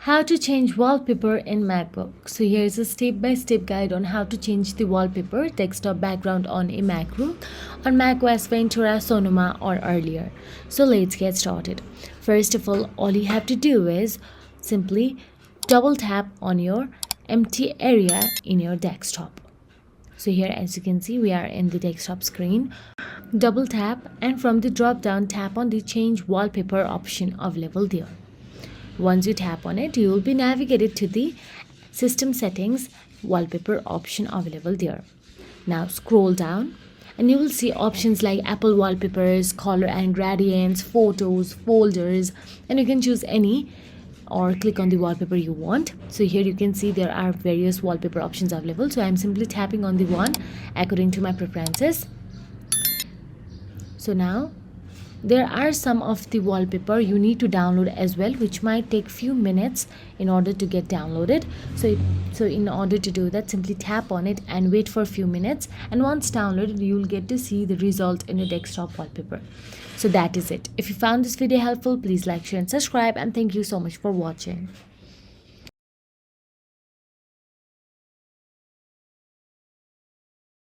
How to change wallpaper in MacBook. So here is a step-by-step guide on how to change the wallpaper desktop background on a MacBook on macOS Ventura, Sonoma or earlier. So let's get started. First of all you have to do is simply double tap on your empty area in your desktop. So here, as you can see, we are in the desktop screen. Double tap and from the drop down tap on the change wallpaper option available there. Once you tap on it, you will be navigated to the system settings wallpaper option available there. Now scroll down and you will see options like Apple wallpapers, color and gradients, photos, folders, and you can choose any or click on the wallpaper you want. So here you can see there are various wallpaper options available. So I'm simply tapping on the one according to my preferences. So now there are some of the wallpaper you need to download as well, which might take few minutes in order to get downloaded. So in order to do that, simply tap on it and wait for a few minutes, and once downloaded you will get to see the result in your desktop wallpaper. So that is it. If you found this video helpful, please like, share and subscribe, and thank you so much for watching.